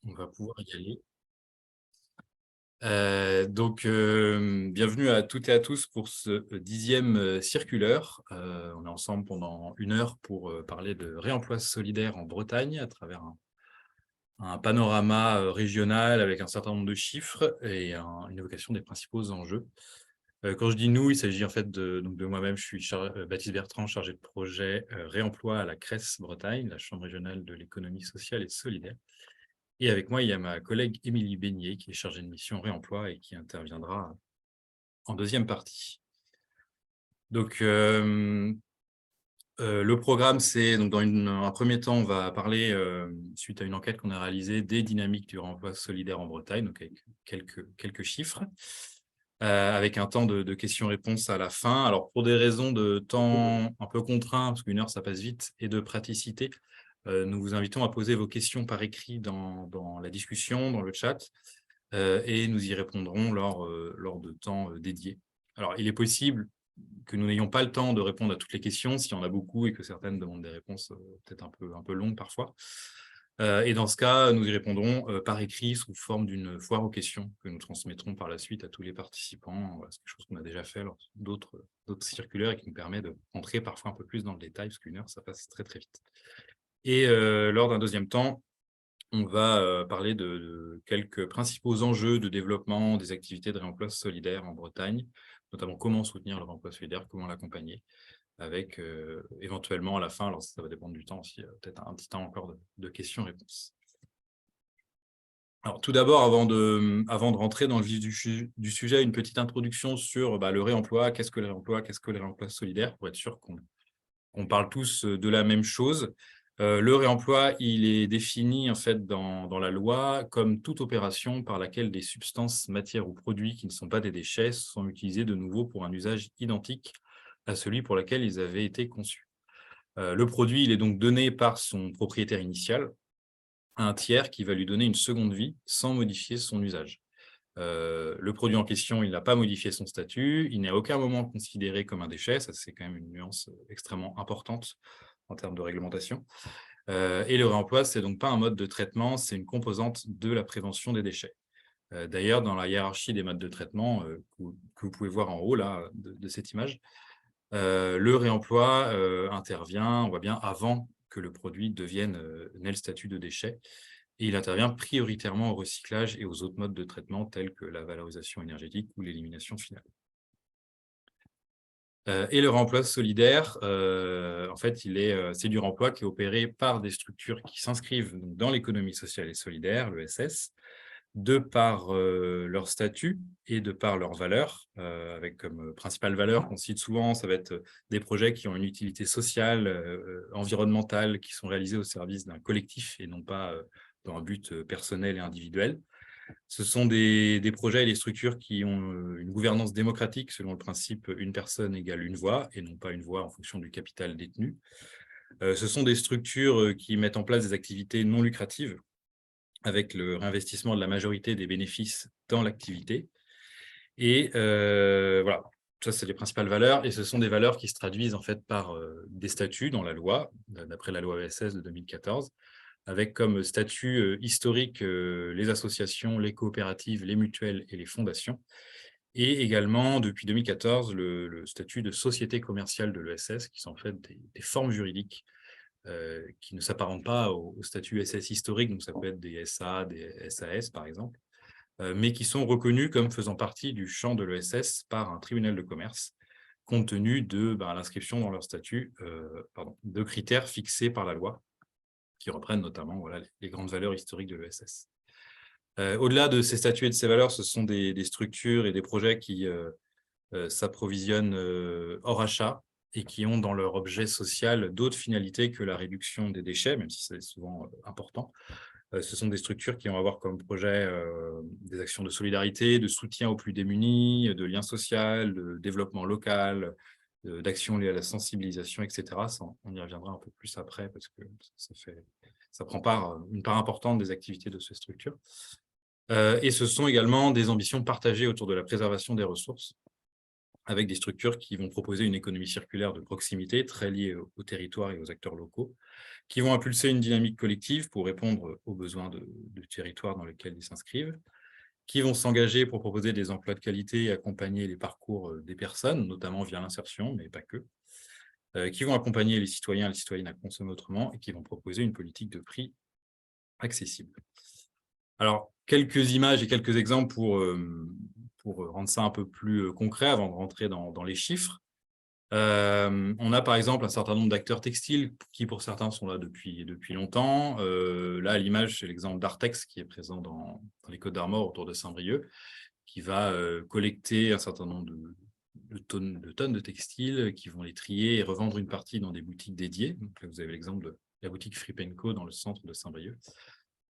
On va pouvoir y aller. Bienvenue à toutes et à tous pour ce 10e circulaire. On est ensemble pendant 1 heure pour parler de réemploi solidaire en Bretagne à travers un panorama régional avec un certain nombre de chiffres et une évocation des principaux enjeux. Quand je dis nous, il s'agit en fait de moi-même. Je suis Baptiste Bertrand, chargé de projet réemploi à la CRES Bretagne, la Chambre régionale de l'économie sociale et solidaire. Et avec moi, il y a ma collègue Émilie Beignet, qui est chargée de mission réemploi et qui interviendra en deuxième partie. Donc, le programme, c'est dans un premier temps, on va parler, suite à une enquête qu'on a réalisée, des dynamiques du réemploi solidaire en Bretagne, donc avec quelques chiffres, avec un temps de questions-réponses à la fin. Alors, pour des raisons de temps un peu contraint, parce qu'1 heure, ça passe vite, et de praticité, nous vous invitons à poser vos questions par écrit dans la discussion, dans le chat, et nous y répondrons lors de temps dédiés. Alors, il est possible que nous n'ayons pas le temps de répondre à toutes les questions, s'il y en a beaucoup et que certaines demandent des réponses peut-être un peu longues parfois. Et dans ce cas, nous y répondrons par écrit sous forme d'une foire aux questions que nous transmettrons par la suite à tous les participants. C'est quelque chose qu'on a déjà fait lors d'autres circulaires et qui nous permet de rentrer parfois un peu plus dans le détail, parce qu'1 heure, ça passe très très vite. Et lors d'un deuxième temps, on va parler de quelques principaux enjeux de développement des activités de réemploi solidaire en Bretagne, notamment comment soutenir le réemploi solidaire, comment l'accompagner, avec éventuellement à la fin, alors ça va dépendre du temps aussi, peut-être un petit temps encore de questions-réponses. Alors tout d'abord, avant de rentrer dans le vif du sujet, une petite introduction sur le réemploi. Qu'est-ce que le réemploi? Qu'est-ce que le réemploi solidaire? Pour être sûr qu'on parle tous de la même chose. Le réemploi, il est défini en fait dans la loi comme toute opération par laquelle des substances, matières ou produits qui ne sont pas des déchets sont utilisés de nouveau pour un usage identique à celui pour lequel ils avaient été conçus. Le produit, il est donc donné par son propriétaire initial à un tiers qui va lui donner une seconde vie sans modifier son usage. Le produit en question, il n'a pas modifié son statut, il n'est à aucun moment considéré comme un déchet, ça c'est quand même une nuance extrêmement importante en termes de réglementation. Et le réemploi, c'est donc pas un mode de traitement, c'est une composante de la prévention des déchets. D'ailleurs, dans la hiérarchie des modes de traitement que vous pouvez voir en haut là, de cette image, le réemploi intervient, on voit bien, avant que le produit n'ait le statut de déchet. Et il intervient prioritairement au recyclage et aux autres modes de traitement tels que la valorisation énergétique ou l'élimination finale. Et le réemploi solidaire, en fait, c'est du réemploi qui est opéré par des structures qui s'inscrivent dans l'économie sociale et solidaire, l'ESS, de par leur statut et de par leurs valeurs, avec comme principale valeur qu'on cite souvent, ça va être des projets qui ont une utilité sociale, environnementale, qui sont réalisés au service d'un collectif et non pas dans un but personnel et individuel. Ce sont des projets et des structures qui ont une gouvernance démocratique selon le principe « une personne égale une voix » et non pas une voix en fonction du capital détenu. Ce sont des structures qui mettent en place des activités non lucratives avec le réinvestissement de la majorité des bénéfices dans l'activité. Et voilà, ça c'est les principales valeurs. Et ce sont des valeurs qui se traduisent en fait par des statuts dans la loi, d'après la loi ESS de 2014, avec comme statut historique les associations, les coopératives, les mutuelles et les fondations. Et également, depuis 2014, le statut de société commerciale de l'ESS, qui sont en fait des formes juridiques qui ne s'apparentent pas au statut SS historique, donc ça peut être des SA, des SAS par exemple, mais qui sont reconnus comme faisant partie du champ de l'ESS par un tribunal de commerce, compte tenu de l'inscription dans leur statut de critères fixés par la loi, qui reprennent notamment les grandes valeurs historiques de l'ESS. Au-delà de ces statuts et de ces valeurs, ce sont des structures et des projets qui s'approvisionnent hors achat et qui ont dans leur objet social d'autres finalités que la réduction des déchets, même si c'est souvent important. Ce sont des structures qui vont avoir comme projet des actions de solidarité, de soutien aux plus démunis, de lien social, de développement local, d'actions liées à la sensibilisation, etc. Ça, on y reviendra un peu plus après parce que ça prend une part importante des activités de ces structures. Et ce sont également des ambitions partagées autour de la préservation des ressources, avec des structures qui vont proposer une économie circulaire de proximité, très liée au territoire et aux acteurs locaux, qui vont impulser une dynamique collective pour répondre aux besoins du territoire dans lequel ils s'inscrivent, qui vont s'engager pour proposer des emplois de qualité et accompagner les parcours des personnes, notamment via l'insertion, mais pas que, qui vont accompagner les citoyens et les citoyennes à consommer autrement et qui vont proposer une politique de prix accessible. Alors, quelques images et quelques exemples pour rendre ça un peu plus concret avant de rentrer dans les chiffres. On a par exemple un certain nombre d'acteurs textiles qui pour certains sont là depuis longtemps. Là, à l'image, c'est l'exemple d'Artex qui est présent dans les Côtes-d'Armor autour de Saint-Brieuc, qui va collecter un certain nombre de tonnes de textiles, qui vont les trier et revendre une partie dans des boutiques dédiées. Donc là, vous avez l'exemple de la boutique Fripe & Co dans le centre de Saint-Brieuc.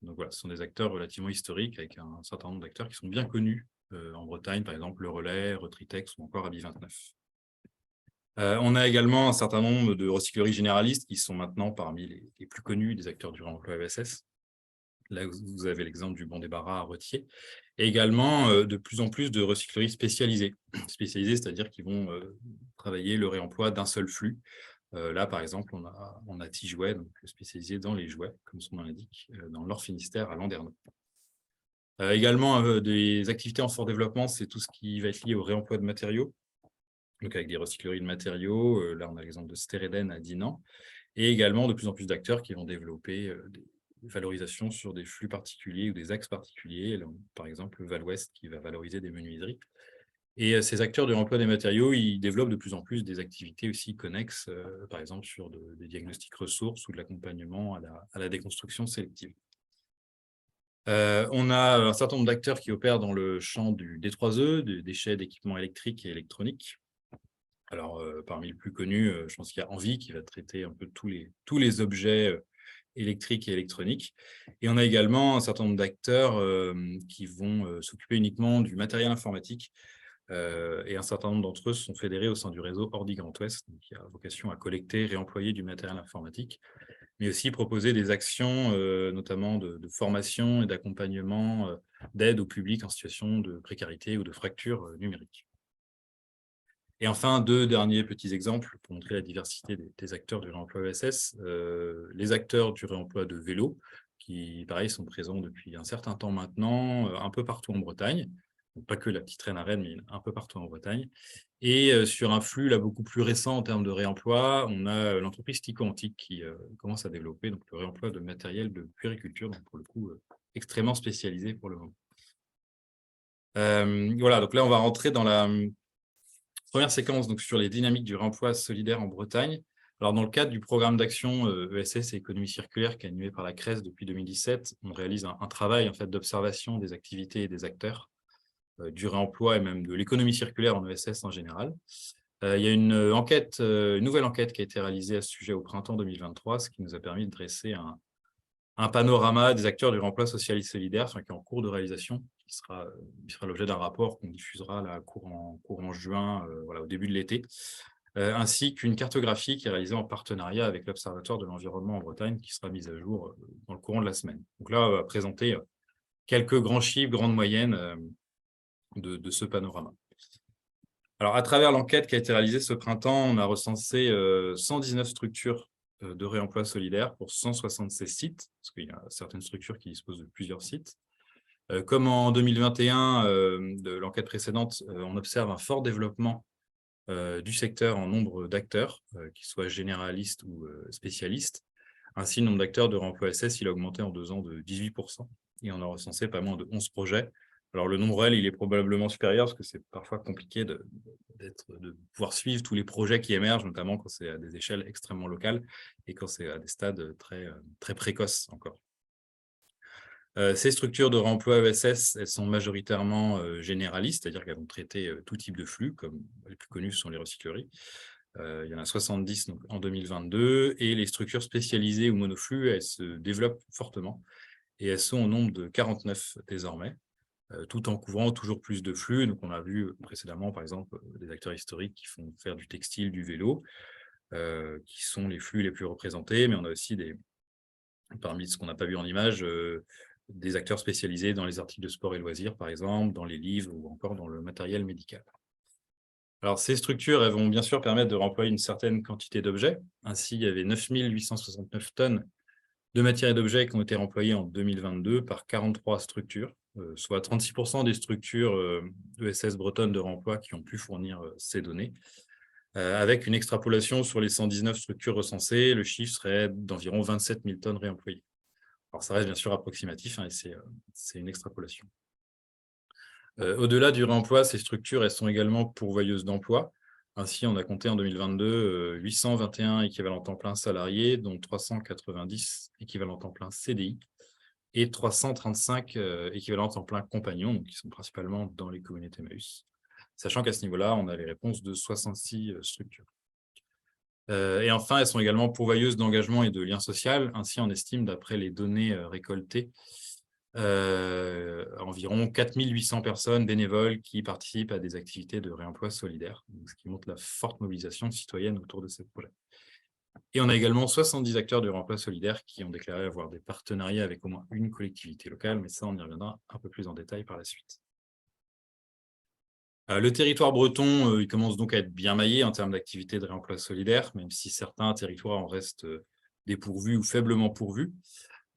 Donc voilà, ce sont des acteurs relativement historiques avec un certain nombre d'acteurs qui sont bien connus en Bretagne, par exemple Le Relais, Retritex ou encore Habit 29. On a également un certain nombre de recycleries généralistes qui sont maintenant parmi les plus connus des acteurs du réemploi ESS. Là, vous avez l'exemple du Bon Débarras à Retier. Et également de plus en plus de recycleries spécialisées. Spécialisées, c'est-à-dire qui vont travailler le réemploi d'un seul flux. Là, par exemple, on a Tijouet, donc spécialisé dans les jouets, comme son nom l'indique, dans le Nord Finistère, à Landerneau. Également, des activités en fort développement, c'est tout ce qui va être lié au réemploi de matériaux, donc avec des recycleries de matériaux. Là, on a l'exemple de Stereden à Dinan, et également de plus en plus d'acteurs qui vont développer des valorisations sur des flux particuliers ou des axes particuliers. Là, par exemple, le Val-Ouest qui va valoriser des menuiseries. Et ces acteurs de réemploi des matériaux, ils développent de plus en plus des activités aussi connexes, par exemple sur des diagnostics ressources ou de l'accompagnement à la déconstruction sélective. On a un certain nombre d'acteurs qui opèrent dans le champ du D3E, des déchets d'équipements électriques et électroniques. Alors, parmi les plus connus, je pense qu'il y a Envie qui va traiter un peu tous les objets électriques et électroniques. Et on a également un certain nombre d'acteurs qui vont s'occuper uniquement du matériel informatique. Et un certain nombre d'entre eux sont fédérés au sein du réseau Ordi Grand Ouest, qui a vocation à collecter et réemployer du matériel informatique, mais aussi proposer des actions, notamment de formation et d'accompagnement, d'aide au public en situation de précarité ou de fracture numérique. Et enfin, deux derniers petits exemples pour montrer la diversité des acteurs du réemploi ESS. Les acteurs du réemploi de vélos, qui, pareil, sont présents depuis un certain temps maintenant, un peu partout en Bretagne. Donc, pas que la petite reine à Rennes, mais un peu partout en Bretagne. Et sur un flux là, beaucoup plus récent en termes de réemploi, on a l'entreprise Tico Antique qui commence à développer donc, le réemploi de matériel de puériculture, donc pour le coup, extrêmement spécialisé pour le moment. Voilà, donc là, on va rentrer dans la première séquence donc, sur les dynamiques du réemploi solidaire en Bretagne. Alors, dans le cadre du programme d'action ESS et économie circulaire qui est animé par la CRES depuis 2017, on réalise un travail en fait, d'observation des activités et des acteurs du réemploi et même de l'économie circulaire en ESS en général. Il y a une nouvelle enquête qui a été réalisée à ce sujet au printemps 2023, ce qui nous a permis de dresser un panorama des acteurs du réemploi social et solidaire, qui est en cours de réalisation, qui sera l'objet d'un rapport qu'on diffusera là, courant juin, voilà, au début de l'été, ainsi qu'une cartographie qui est réalisée en partenariat avec l'Observatoire de l'environnement en Bretagne, qui sera mise à jour dans le courant de la semaine. Donc là, on va présenter quelques grands chiffres, grandes moyennes de ce panorama. Alors, à travers l'enquête qui a été réalisée ce printemps, on a recensé 119 structures de réemploi solidaire pour 176 sites, parce qu'il y a certaines structures qui disposent de plusieurs sites. Comme en 2021, de l'enquête précédente, on observe un fort développement du secteur en nombre d'acteurs, qu'ils soient généralistes ou spécialistes. Ainsi, le nombre d'acteurs de réemploi SS il a augmenté en 2 ans de 18%, et on a recensé pas moins de 11 projets. Alors, le nombre réel, il est probablement supérieur, parce que c'est parfois compliqué de pouvoir suivre tous les projets qui émergent, notamment quand c'est à des échelles extrêmement locales et quand c'est à des stades très précoces encore. Ces structures de réemploi ESS, elles sont majoritairement généralistes, c'est-à-dire qu'elles vont traiter tout type de flux, comme les plus connues sont les recycleries. Il y en a 70 donc, en 2022, et les structures spécialisées ou monoflux, elles se développent fortement, et elles sont au nombre de 49 désormais, tout en couvrant toujours plus de flux. Donc, on a vu précédemment, par exemple, des acteurs historiques qui font faire du textile, du vélo, qui sont les flux les plus représentés, mais on a aussi parmi ce qu'on n'a pas vu en image, des acteurs spécialisés dans les articles de sport et loisirs, par exemple, dans les livres ou encore dans le matériel médical. Alors, ces structures, elles vont bien sûr permettre de remployer une certaine quantité d'objets. Ainsi, il y avait 9 869 tonnes de matières et d'objets qui ont été remployés en 2022 par 43 structures, soit 36% des structures ESS bretonnes de remploi qui ont pu fournir ces données. Avec une extrapolation sur les 119 structures recensées, le chiffre serait d'environ 27 000 tonnes réemployées. Alors, ça reste bien sûr approximatif, et c'est une extrapolation. Au-delà du réemploi, ces structures, elles sont également pourvoyeuses d'emplois. Ainsi, on a compté en 2022 821 équivalents temps plein salariés, dont 390 équivalents temps plein CDI et 335 équivalents temps plein compagnons, donc qui sont principalement dans les communautés Emmaüs. Sachant qu'à ce niveau-là, on a les réponses de 66 structures. Et enfin, elles sont également pourvoyeuses d'engagement et de lien social. Ainsi, on estime, d'après les données récoltées, environ 4 800 personnes bénévoles qui participent à des activités de réemploi solidaire, ce qui montre la forte mobilisation citoyenne autour de ces projets. Et on a également 70 acteurs de réemploi solidaire qui ont déclaré avoir des partenariats avec au moins une collectivité locale, mais ça, on y reviendra un peu plus en détail par la suite. Le territoire breton, il commence donc à être bien maillé en termes d'activités de réemploi solidaire, même si certains territoires en restent dépourvus ou faiblement pourvus.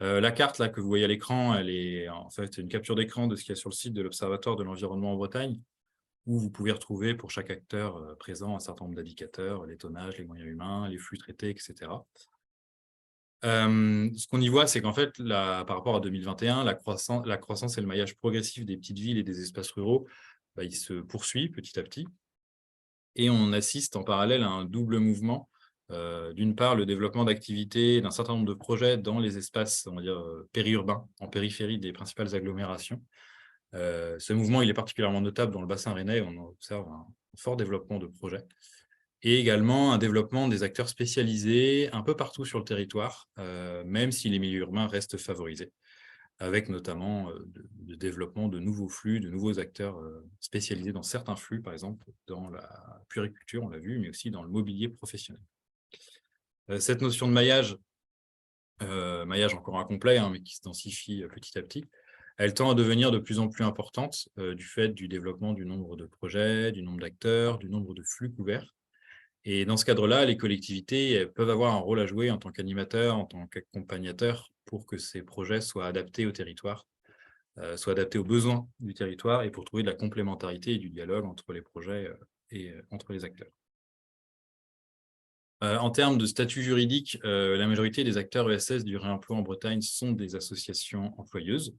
La carte là, que vous voyez à l'écran, elle est en fait une capture d'écran de ce qu'il y a sur le site de l'Observatoire de l'environnement en Bretagne, où vous pouvez retrouver pour chaque acteur présent un certain nombre d'indicateurs, les tonnages, les moyens humains, les flux traités, etc. Ce qu'on y voit, c'est qu'en fait, par rapport à 2021, la croissance et le maillage progressif des petites villes et des espaces ruraux, il se poursuit petit à petit. Et on assiste en parallèle à un double mouvement. D'une part, le développement d'activités, d'un certain nombre de projets dans les espaces, on va dire, périurbains, en périphérie des principales agglomérations. Ce mouvement, il est particulièrement notable dans le bassin rennais, où on observe un fort développement de projets. Et également un développement des acteurs spécialisés un peu partout sur le territoire, même si les milieux urbains restent favorisés, avec notamment le développement de nouveaux flux, de nouveaux acteurs spécialisés dans certains flux, par exemple dans la puériculture, on l'a vu, mais aussi dans le mobilier professionnel. Cette notion de maillage encore incomplet, mais qui se densifie petit à petit, elle tend à devenir de plus en plus importante du fait du développement du nombre de projets, du nombre d'acteurs, du nombre de flux couverts. Et dans ce cadre-là, les collectivités peuvent avoir un rôle à jouer en tant qu'animateurs, en tant qu'accompagnateurs, pour que ces projets soient adaptés au territoire, soient adaptés aux besoins du territoire et pour trouver de la complémentarité et du dialogue entre les projets et entre les acteurs. En termes de statut juridique, la majorité des acteurs ESS du réemploi en Bretagne sont des associations employeuses.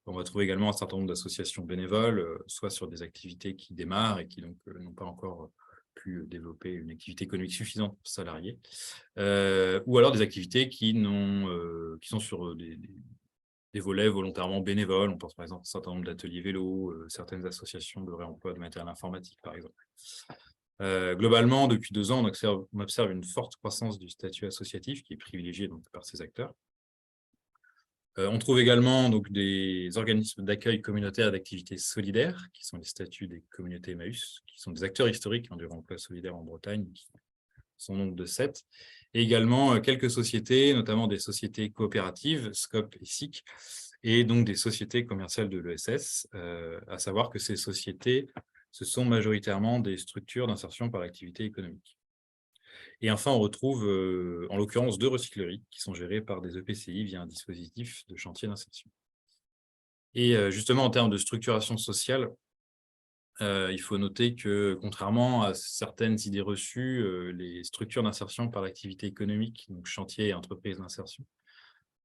On va trouver également un certain nombre d'associations bénévoles, soit sur des activités qui démarrent et qui donc n'ont pas encore pu développer une activité économique suffisante pour salariés, ou alors des activités qui sont sur des volets volontairement bénévoles. On pense par exemple à un certain nombre d'ateliers vélo, certaines associations de réemploi de matériel informatique, par exemple. Globalement, depuis 2 ans, on observe une forte croissance du statut associatif qui est privilégié donc, par ces acteurs. On trouve également donc, des organismes d'accueil communautaire d'activités solidaires, qui sont les statuts des communautés Emmaüs, qui sont des acteurs historiques du réemploi solidaire en Bretagne, qui sont nombre de 7. Et également quelques sociétés, notamment des sociétés coopératives, SCOP et SIC, et donc des sociétés commerciales de l'ESS, à savoir que ces sociétés, ce sont majoritairement des structures d'insertion par activité économique. Et enfin, on retrouve en l'occurrence 2 recycleries qui sont gérées par des EPCI via un dispositif de chantier d'insertion. Et justement, en termes de structuration sociale, il faut noter que, contrairement à certaines idées reçues, les structures d'insertion par l'activité économique, donc chantier et entreprises d'insertion,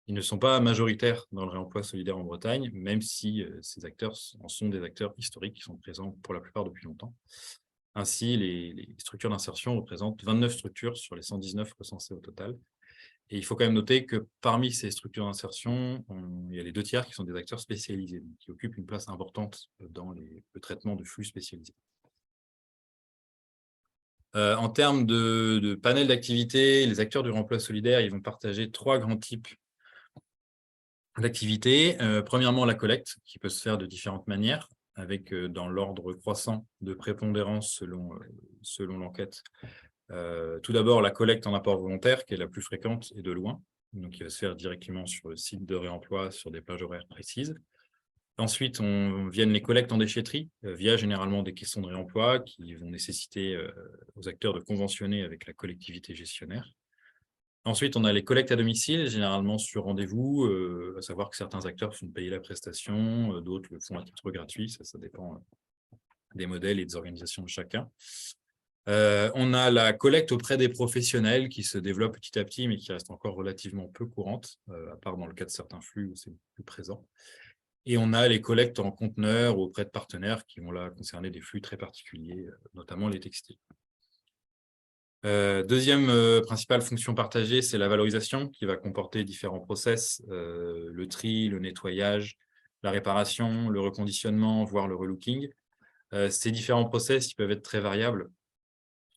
ils ne sont pas majoritaires dans le réemploi solidaire en Bretagne, même si ces acteurs en sont des acteurs historiques qui sont présents pour la plupart depuis longtemps. Ainsi, les structures d'insertion représentent 29 structures sur les 119 recensées au total. Et il faut quand même noter que parmi ces structures d'insertion, il y a les 2 tiers qui sont des acteurs spécialisés, donc qui occupent une place importante dans le traitement de flux spécialisés. En termes de panel d'activités, les acteurs du réemploi solidaire, ils vont partager 3 grands types d'activités. Premièrement, la collecte, qui peut se faire de différentes manières, avec dans l'ordre croissant de prépondérance selon l'enquête. Tout d'abord, la collecte en apport volontaire, qui est la plus fréquente et de loin, donc qui va se faire directement sur le site de réemploi sur des plages horaires précises. Ensuite, viennent les collectes en déchetterie, via généralement des caissons de réemploi qui vont nécessiter aux acteurs de conventionner avec la collectivité gestionnaire. Ensuite, on a les collectes à domicile, généralement sur rendez-vous, à savoir que certains acteurs font payer la prestation, d'autres le font à titre gratuit, ça dépend des modèles et des organisations de chacun. On a la collecte auprès des professionnels qui se développe petit à petit, mais qui reste encore relativement peu courante, à part dans le cas de certains flux où c'est plus présent. Et on a les collectes en conteneurs auprès de partenaires qui vont là concerner des flux très particuliers, notamment les textiles. Deuxième principale fonction partagée, c'est la valorisation qui va comporter différents process, le tri, le nettoyage, la réparation, le reconditionnement, voire le relooking. Ces différents process ils peuvent être très variables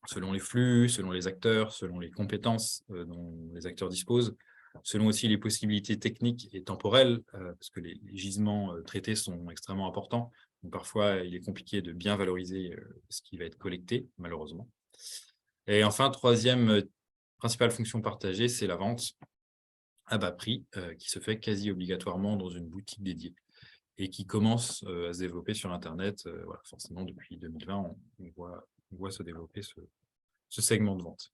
selon les flux, selon les acteurs, selon les compétences dont les acteurs disposent, selon aussi les possibilités techniques et temporelles, parce que les gisements traités sont extrêmement importants. Donc parfois, il est compliqué de bien valoriser ce qui va être collecté, malheureusement. Et enfin, troisième principale fonction partagée, c'est la vente à bas prix, qui se fait quasi obligatoirement dans une boutique dédiée et qui commence à se développer sur Internet. Voilà, forcément, depuis 2020, on voit se développer ce segment de vente.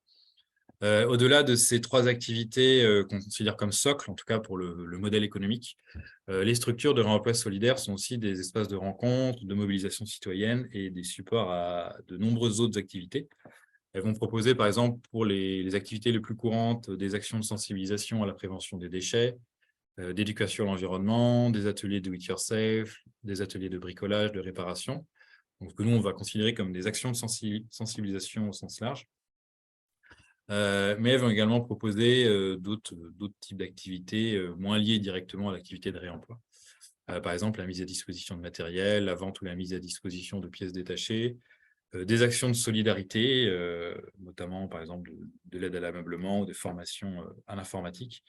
Au-delà de ces trois activités qu'on considère comme socle, en tout cas pour le modèle économique, les structures de réemploi solidaire sont aussi des espaces de rencontre, de mobilisation citoyenne et des supports à de nombreuses autres activités. Elles vont proposer, par exemple, pour les activités les plus courantes, des actions de sensibilisation à la prévention des déchets, d'éducation à l'environnement, des ateliers do it yourself, des ateliers de bricolage, de réparation, donc que nous, on va considérer comme des actions de sensibilisation au sens large. Mais elles vont également proposer d'autres types d'activités moins liées directement à l'activité de réemploi. Par exemple, la mise à disposition de matériel, la vente ou la mise à disposition de pièces détachées, des actions de solidarité, notamment par exemple de l'aide à l'ameublement ou des formations à l'informatique.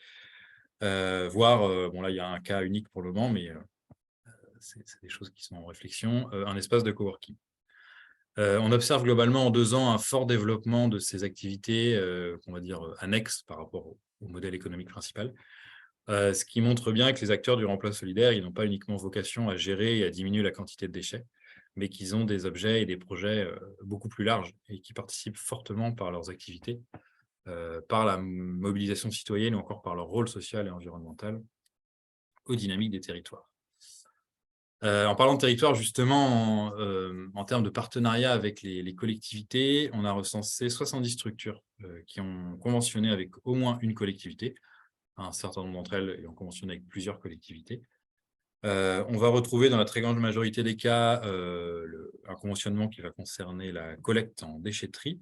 Voire, bon là il y a un cas unique pour le moment, mais c'est des choses qui sont en réflexion, un espace de coworking. On observe globalement en 2 ans un fort développement de ces activités, qu'on va dire annexes par rapport au modèle économique principal. Ce qui montre bien que les acteurs du remploi solidaire, ils n'ont pas uniquement vocation à gérer et à diminuer la quantité de déchets, mais qu'ils ont des objets et des projets beaucoup plus larges et qui participent fortement par leurs activités, par la mobilisation citoyenne ou encore par leur rôle social et environnemental aux dynamiques des territoires. En parlant de territoire, justement, en termes de partenariat avec les collectivités, on a recensé 70 structures qui ont conventionné avec au moins une collectivité, un certain nombre d'entre elles ayant conventionné avec plusieurs collectivités. On va retrouver dans la très grande majorité des cas un conventionnement qui va concerner la collecte en déchetterie.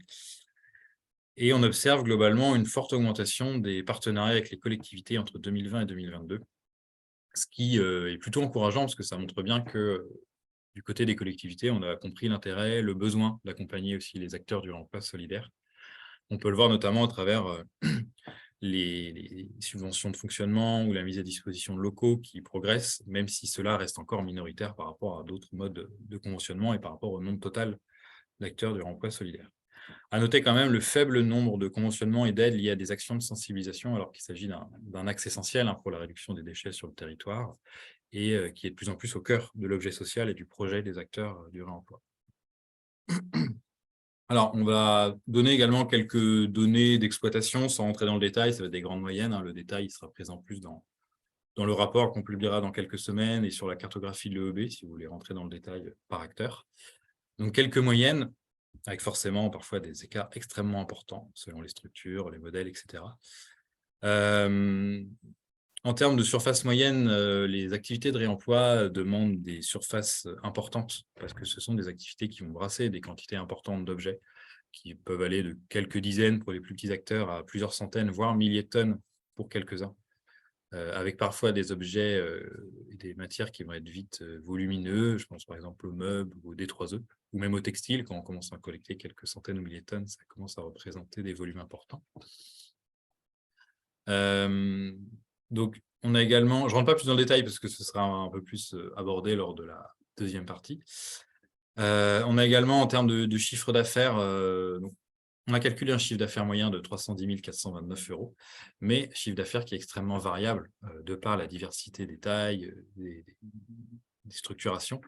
Et on observe globalement une forte augmentation des partenariats avec les collectivités entre 2020 et 2022, ce qui est plutôt encourageant parce que ça montre bien que du côté des collectivités, on a compris l'intérêt, le besoin d'accompagner aussi les acteurs du remploi solidaire. On peut le voir notamment à travers les subventions de fonctionnement ou la mise à disposition de locaux qui progressent, même si cela reste encore minoritaire par rapport à d'autres modes de conventionnement et par rapport au nombre total d'acteurs du remploi solidaire. À noter quand même le faible nombre de conventionnements et d'aides liées à des actions de sensibilisation, alors qu'il s'agit d'un axe essentiel pour la réduction des déchets sur le territoire et qui est de plus en plus au cœur de l'objet social et du projet des acteurs du réemploi. Alors, on va donner également quelques données d'exploitation sans rentrer dans le détail, ça va être des grandes moyennes, le détail sera présent plus dans le rapport qu'on publiera dans quelques semaines et sur la cartographie de l'EEB, si vous voulez rentrer dans le détail par acteur. Donc, quelques moyennes, avec forcément parfois des écarts extrêmement importants selon les structures, les modèles, etc. En termes de surface moyenne, les activités de réemploi demandent des surfaces importantes parce que ce sont des activités qui vont brasser des quantités importantes d'objets qui peuvent aller de quelques dizaines pour les plus petits acteurs à plusieurs centaines, voire milliers de tonnes pour quelques-uns, avec parfois des objets et des matières qui vont être vite volumineux. Je pense par exemple aux meubles ou aux D3E, ou même au textile. Quand on commence à collecter quelques centaines ou milliers de tonnes, ça commence à représenter des volumes importants. Donc, on a également, je ne rentre pas plus dans le détail parce que ce sera un peu plus abordé lors de la deuxième partie. On a également, en termes de chiffre d'affaires, On a calculé un chiffre d'affaires moyen de 310 429 €, mais chiffre d'affaires qui est extrêmement variable de par la diversité des tailles, des structurations.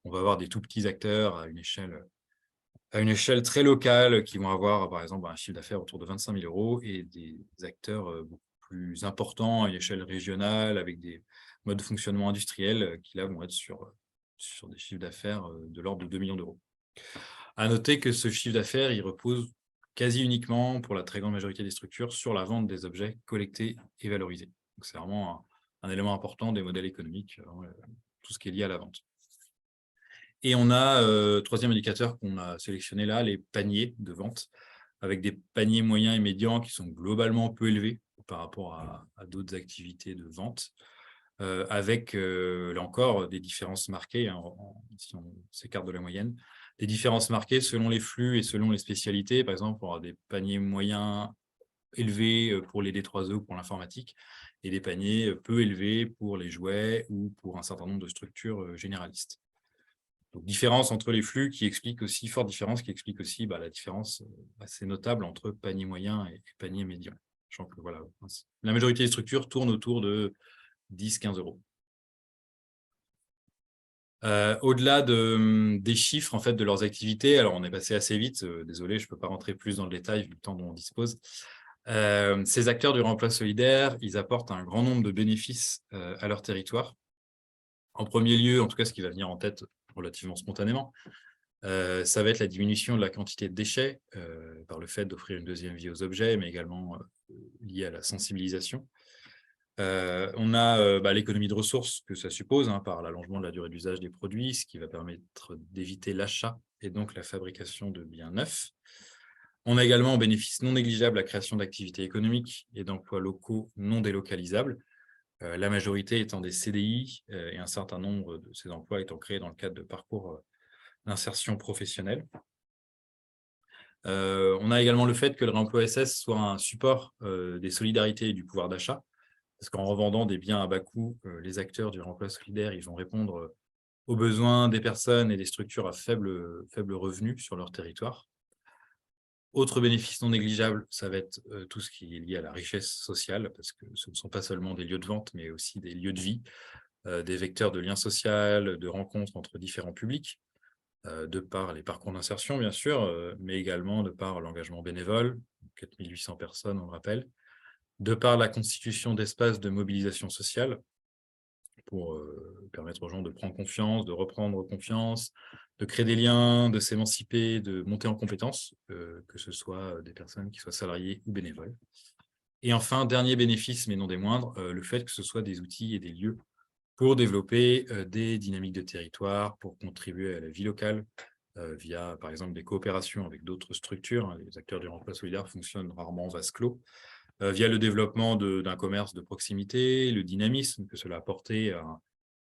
On va avoir des tout petits acteurs à une échelle très locale qui vont avoir, par exemple, un chiffre d'affaires autour de 25 000 € et des acteurs beaucoup plus importants à une échelle régionale avec des modes de fonctionnement industriels qui, là, vont être sur des chiffres d'affaires de l'ordre de 2 millions d'euros. À noter que ce chiffre d'affaires, il repose quasi uniquement, pour la très grande majorité des structures, sur la vente des objets collectés et valorisés. Donc, c'est vraiment un élément important des modèles économiques, tout ce qui est lié à la vente. Et on a, troisième indicateur qu'on a sélectionné là, les paniers de vente, avec des paniers moyens et médians qui sont globalement peu élevés par rapport à d'autres activités de vente, avec, là encore, des différences marquées, hein, si on s'écarte de la moyenne, des différences marquées selon les flux et selon les spécialités. Par exemple, on aura des paniers moyens élevés pour les D3E ou pour l'informatique, et des paniers peu élevés pour les jouets ou pour un certain nombre de structures généralistes. Donc, différence entre les flux qui explique aussi, forte différence qui explique aussi la différence assez notable entre panier moyen et panier médian. Je pense que voilà, la majorité des structures tournent autour de 10-15 €. Au-delà des chiffres en fait, de leurs activités, alors on est passé assez vite, désolé, je ne peux pas rentrer plus dans le détail vu le temps dont on dispose. Ces acteurs du remploi solidaire, ils apportent un grand nombre de bénéfices à leur territoire. En premier lieu, en tout cas ce qui va venir en tête relativement spontanément, ça va être la diminution de la quantité de déchets par le fait d'offrir une deuxième vie aux objets, mais également lié à la sensibilisation. On a l'économie de ressources que ça suppose par l'allongement de la durée d'usage des produits, ce qui va permettre d'éviter l'achat et donc la fabrication de biens neufs. On a également en bénéfice non négligeable la création d'activités économiques et d'emplois locaux non délocalisables, la majorité étant des CDI et un certain nombre de ces emplois étant créés dans le cadre de parcours d'insertion professionnelle. On a également le fait que le réemploi SS soit un support des solidarités et du pouvoir d'achat, parce qu'en revendant des biens à bas coût, les acteurs du réemploi solidaire, ils vont répondre aux besoins des personnes et des structures à faible revenu sur leur territoire. Autre bénéfice non négligeable, ça va être tout ce qui est lié à la richesse sociale, parce que ce ne sont pas seulement des lieux de vente, mais aussi des lieux de vie, des vecteurs de lien social, de rencontres entre différents publics, de par les parcours d'insertion, bien sûr, mais également de par l'engagement bénévole, 4 800 personnes, on le rappelle, de par la constitution d'espaces de mobilisation sociale pour permettre aux gens de prendre confiance, de reprendre confiance, de créer des liens, de s'émanciper, de monter en compétences, que ce soit des personnes qui soient salariées ou bénévoles. Et enfin, dernier bénéfice, mais non des moindres, le fait que ce soit des outils et des lieux pour développer des dynamiques de territoire, pour contribuer à la vie locale, via, par exemple, des coopérations avec d'autres structures. Les acteurs du remploi solidaire fonctionnent rarement en vase clos, via le développement d'un commerce de proximité, le dynamisme que cela a apporté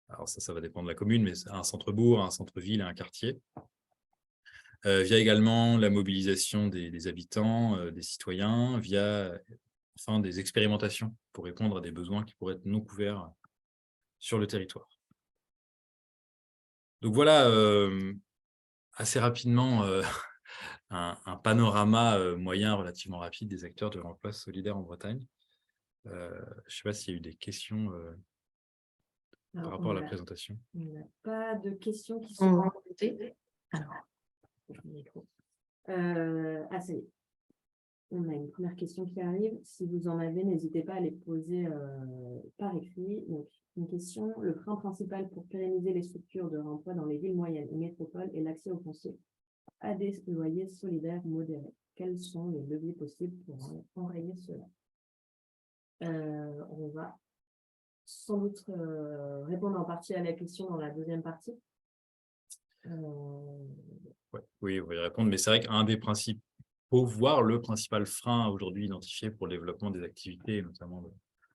alors ça va dépendre de la commune, mais à un centre-bourg, à un centre-ville, à un quartier. Via également la mobilisation des habitants, des citoyens, via enfin des expérimentations pour répondre à des besoins qui pourraient être non couverts sur le territoire. Donc voilà, assez rapidement, un panorama moyen relativement rapide des acteurs de l'emploi solidaire en Bretagne. Je ne sais pas s'il y a eu des questions par rapport à la présentation. On n'a pas de questions qui sont remontées. Alors, je mets le micro. Ça y est. On a une première question qui arrive. Si vous en avez, n'hésitez pas à les poser par écrit. Donc, une question. Le frein principal pour pérenniser les structures de réemploi dans les villes moyennes et métropoles est l'accès au foncier à des loyers solidaires modérés. Quels sont les leviers possibles pour enrayer cela? On va sans doute répondre en partie à la question dans la deuxième partie. Ouais, oui, on va y répondre, mais c'est vrai qu'un des principaux, voire le principal frein aujourd'hui identifié pour le développement des activités, notamment la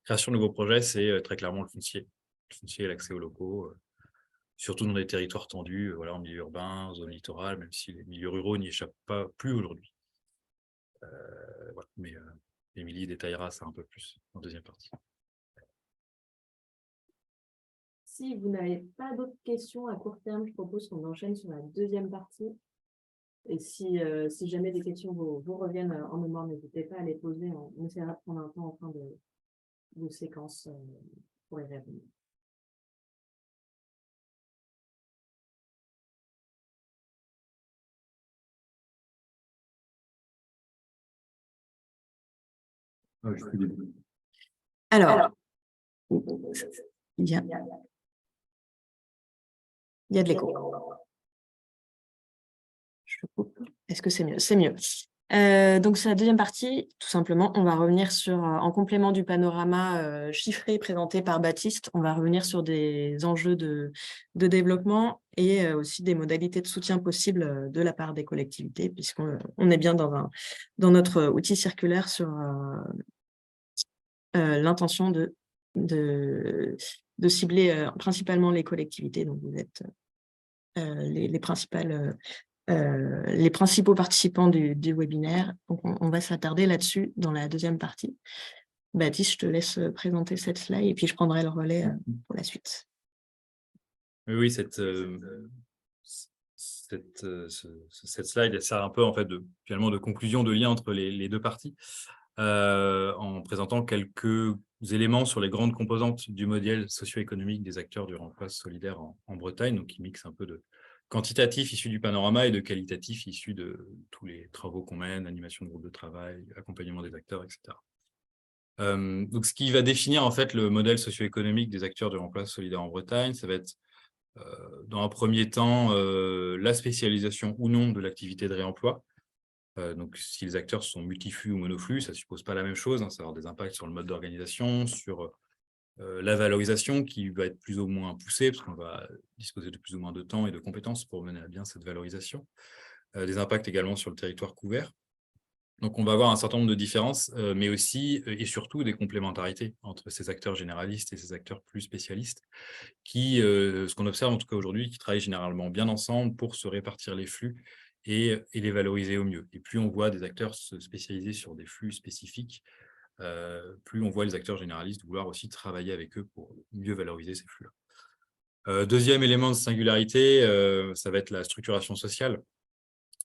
création de nouveaux projets, c'est très clairement le foncier. Le foncier et l'accès aux locaux, surtout dans des territoires tendus, voilà, en milieu urbain, zone littorale, même si les milieux ruraux n'y échappent pas plus aujourd'hui. Voilà. Mais Émilie détaillera ça un peu plus en deuxième partie. Si vous n'avez pas d'autres questions à court terme, je propose qu'on enchaîne sur la deuxième partie. Et si jamais des questions vous reviennent en mémoire, n'hésitez pas à les poser. On essaiera de prendre un temps en fin de séquence pour y répondre. Alors, il y a de l'écho. Je coupe. Est-ce que c'est mieux? C'est mieux. Donc, c'est la deuxième partie. Tout simplement, on va revenir sur, en complément du panorama chiffré présenté par Baptiste, on va revenir sur des enjeux de développement et aussi des modalités de soutien possibles de la part des collectivités, puisqu'on est bien dans notre outil circulaire sur l'intention de cibler principalement les collectivités. Donc, vous êtes les principaux participants du webinaire. Donc, on va s'attarder là-dessus dans la deuxième partie. Baptiste, je te laisse présenter cette slide et puis je prendrai le relais pour la suite. Oui, cette slide, elle sert un peu en fait finalement de conclusion, de lien entre les deux parties, en présentant quelques éléments sur les grandes composantes du modèle socio-économique des acteurs du remploi solidaire en Bretagne, donc qui mixe un peu de quantitatif issu du panorama et de qualitatif issu de tous les travaux qu'on mène, animation de groupe de travail, accompagnement des acteurs, etc. Donc, ce qui va définir en fait le modèle socio-économique des acteurs du remploi solidaire en Bretagne, ça va être dans un premier temps la spécialisation ou non de l'activité de réemploi. Donc, si les acteurs sont multiflux ou monoflux, ça ne suppose pas la même chose, hein, ça va avoir des impacts sur le mode d'organisation, sur la valorisation qui va être plus ou moins poussée, parce qu'on va disposer de plus ou moins de temps et de compétences pour mener à bien cette valorisation. Des impacts également sur le territoire couvert. Donc, on va avoir un certain nombre de différences, mais aussi et surtout des complémentarités entre ces acteurs généralistes et ces acteurs plus spécialistes, qui, ce qu'on observe en tout cas aujourd'hui, qui travaillent généralement bien ensemble pour se répartir les flux et les valoriser au mieux. Et plus on voit des acteurs se spécialiser sur des flux spécifiques, plus on voit les acteurs généralistes vouloir aussi travailler avec eux pour mieux valoriser ces flux-là. Deuxième élément de singularité, ça va être la structuration sociale.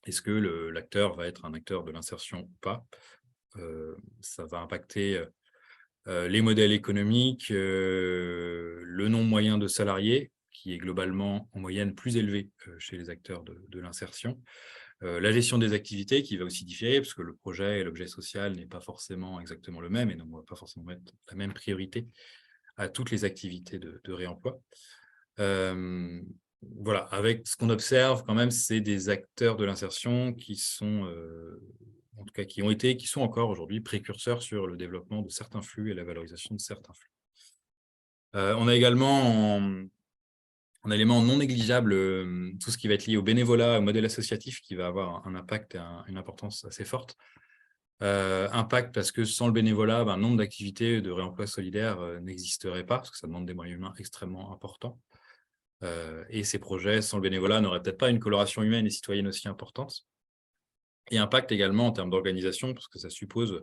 Est-ce que l'acteur va être un acteur de l'insertion ou pas? Ça va impacter les modèles économiques, le nombre moyen de salariés, qui est globalement en moyenne plus élevé chez les acteurs de l'insertion. La gestion des activités qui va aussi différer, parce que le projet et l'objet social n'est pas forcément exactement le même, et donc on ne va pas forcément mettre la même priorité à toutes les activités de réemploi. Voilà, avec ce qu'on observe quand même, c'est des acteurs de l'insertion qui sont, en tout cas qui ont été, qui sont encore aujourd'hui précurseurs sur le développement de certains flux et la valorisation de certains flux. On a également un élément non négligeable, tout ce qui va être lié au bénévolat, au modèle associatif, qui va avoir un impact et une importance assez forte. Impact parce que sans le bénévolat, un nombre d'activités de réemploi solidaire n'existerait pas, parce que ça demande des moyens humains extrêmement importants. Et ces projets, sans le bénévolat, n'auraient peut-être pas une coloration humaine et citoyenne aussi importante. Et impact également en termes d'organisation, parce que ça suppose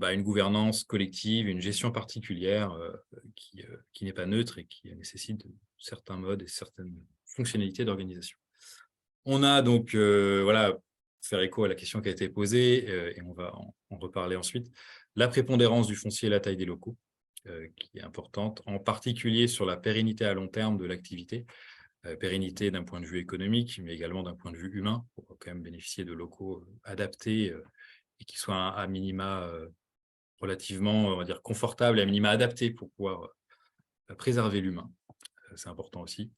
une gouvernance collective, une gestion particulière qui n'est pas neutre et qui nécessite certains modes et certaines fonctionnalités d'organisation. On a donc, voilà, faire écho à la question qui a été posée, et on va en reparler ensuite, la prépondérance du foncier et la taille des locaux, qui est importante, en particulier sur la pérennité à long terme de l'activité, pérennité d'un point de vue économique, mais également d'un point de vue humain, pour quand même bénéficier de locaux adaptés et qui soient à minima relativement, on va dire, confortables et à minima adaptés pour pouvoir préserver l'humain. C'est important aussi,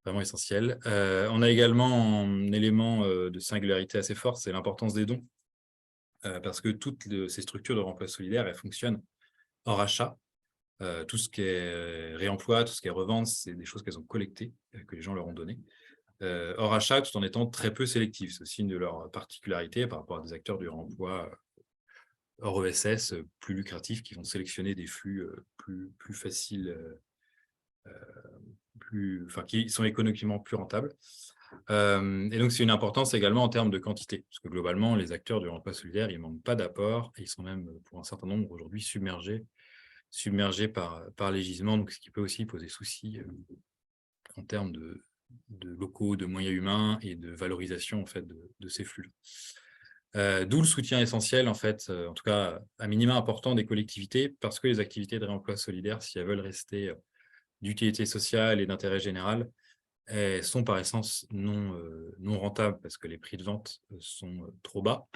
vraiment essentiel. On a également un élément de singularité assez fort, c'est l'importance des dons, parce que toutes ces structures de remploi solidaire, elles fonctionnent hors achat. Tout ce qui est réemploi, tout ce qui est revente, c'est des choses qu'elles ont collectées, que les gens leur ont données. Hors achat, tout en étant très peu sélectifs. C'est aussi une de leurs particularités par rapport à des acteurs du réemploi hors ESS, plus lucratifs, qui vont sélectionner des flux plus faciles, qui sont économiquement plus rentables. Et donc, c'est une importance également en termes de quantité, parce que globalement, les acteurs du remploi solidaire, ils ne manquent pas d'apport, et ils sont même, pour un certain nombre, aujourd'hui submergés par les gisements, donc ce qui peut aussi poser souci en termes de locaux, de moyens humains et de valorisation en fait, de ces flux. D'où le soutien essentiel, en fait, en tout cas à minima important des collectivités, parce que les activités de réemploi solidaire, si elles veulent rester d'utilité sociale et d'intérêt général, elles sont par essence non rentables parce que les prix de vente sont trop bas.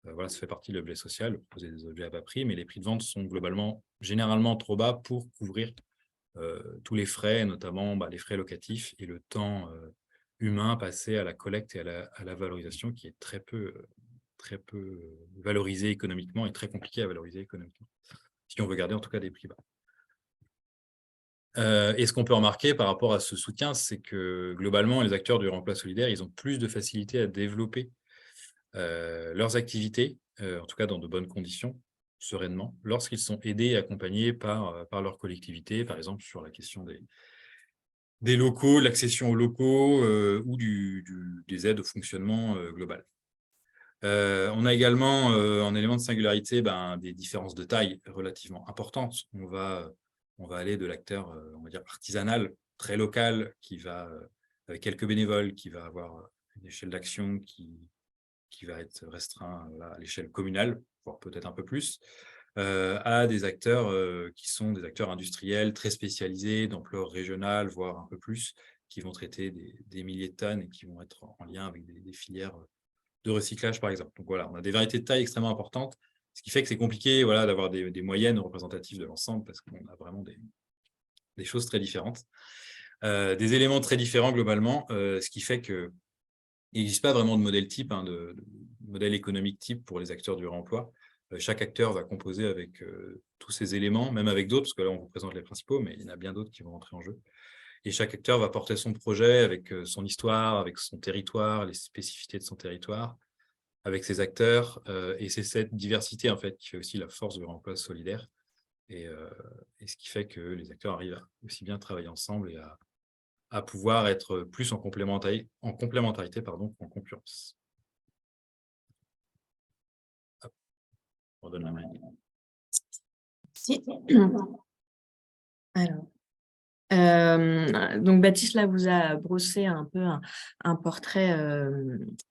Voilà, ça fait partie de l'objet social, proposer des objets à bas prix, mais les prix de vente sont généralement trop bas pour couvrir tous les frais, notamment les frais locatifs et le temps humain passé à la collecte et à la valorisation qui est très peu valorisé économiquement et très compliqué à valoriser économiquement, si on veut garder en tout cas des prix bas. Et ce qu'on peut remarquer par rapport à ce soutien, c'est que globalement, les acteurs du remploi solidaire, ils ont plus de facilité à développer leurs activités, en tout cas dans de bonnes conditions, sereinement, lorsqu'ils sont aidés et accompagnés par leur collectivité, par exemple sur la question des locaux, l'accession aux locaux ou des aides au fonctionnement global. On a également, en élément de singularité, des différences de taille relativement importantes. On va aller de l'acteur, on va dire, artisanal, très local, qui va, avec quelques bénévoles, qui va avoir une échelle d'action qui va être restreinte à l'échelle communale, voire peut-être un peu plus, à des acteurs qui sont des acteurs industriels très spécialisés, d'ampleur régionale, voire un peu plus, qui vont traiter des milliers de tonnes et qui vont être en lien avec des filières de recyclage, par exemple. Donc voilà, on a des variétés de taille extrêmement importantes, ce qui fait que c'est compliqué d'avoir des moyennes représentatives de l'ensemble, parce qu'on a vraiment des choses très différentes. Des éléments très différents globalement, ce qui fait que il n'existe pas vraiment de modèle type, de modèle économique type pour les acteurs du réemploi. Chaque acteur va composer avec tous ces éléments, même avec d'autres, parce que là, on vous présente les principaux, mais il y en a bien d'autres qui vont rentrer en jeu. Et chaque acteur va porter son projet avec son histoire, avec son territoire, les spécificités de son territoire, avec ses acteurs. Et c'est cette diversité, en fait, qui fait aussi la force du réemploi solidaire. Et ce qui fait que les acteurs arrivent à aussi bien travailler ensemble et à pouvoir être plus en complémentarité qu'en concurrence. Hop, on redonne la main. Si. Alors, donc Baptiste là vous a brossé un peu un portrait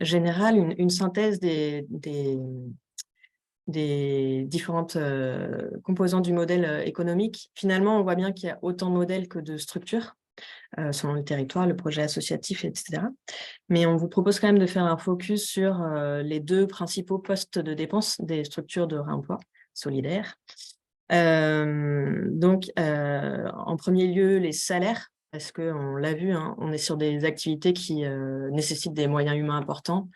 général, une synthèse des différentes composantes du modèle économique. Finalement, on voit bien qu'il y a autant de modèles que de structures, selon le territoire, le projet associatif, etc. Mais on vous propose quand même de faire un focus sur les deux principaux postes de dépenses des structures de réemploi solidaire. Donc, en premier lieu, les salaires, parce qu'on l'a vu, on est sur des activités qui nécessitent des moyens humains importants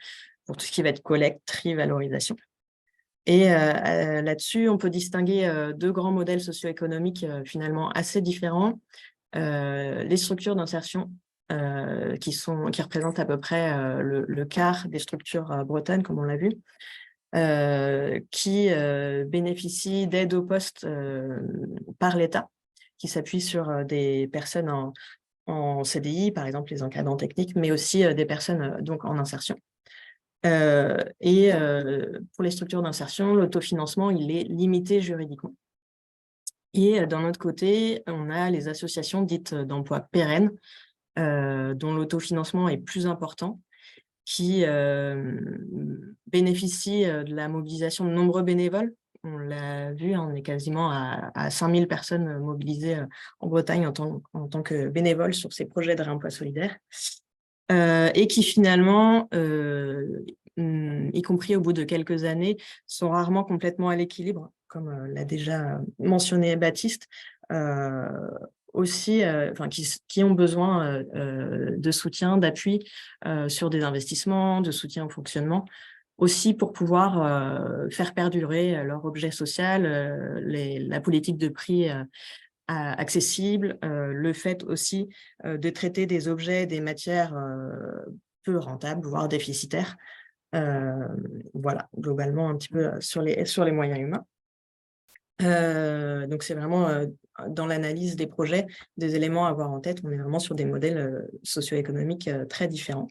pour tout ce qui va être collecte, tri, valorisation. Et là-dessus, on peut distinguer deux grands modèles socio-économiques finalement assez différents. Les structures d'insertion qui représentent à peu près le quart des structures bretonnes, comme on l'a vu, qui bénéficient d'aide au poste par l'État, qui s'appuie sur des personnes en CDI, par exemple les encadrants techniques, mais aussi des personnes donc en insertion. Et pour les structures d'insertion, l'autofinancement, il est limité juridiquement. Et d'un autre côté, on a les associations dites d'emploi pérenne, dont l'autofinancement est plus important, qui bénéficient de la mobilisation de nombreux bénévoles. On l'a vu, on est quasiment à 5000 personnes mobilisées en Bretagne en tant que bénévoles sur ces projets de réemploi solidaire. Et qui finalement, y compris au bout de quelques années, sont rarement complètement à l'équilibre, comme l'a déjà mentionné Baptiste, aussi, qui ont besoin de soutien, d'appui sur des investissements, de soutien au fonctionnement, aussi pour pouvoir faire perdurer leur objet social, la politique de prix accessible, le fait aussi de traiter des objets, des matières peu rentables, voire déficitaires. Voilà, globalement, un petit peu sur les moyens humains. Donc, c'est vraiment dans l'analyse des projets, des éléments à avoir en tête. On est vraiment sur des modèles socio-économiques très différents.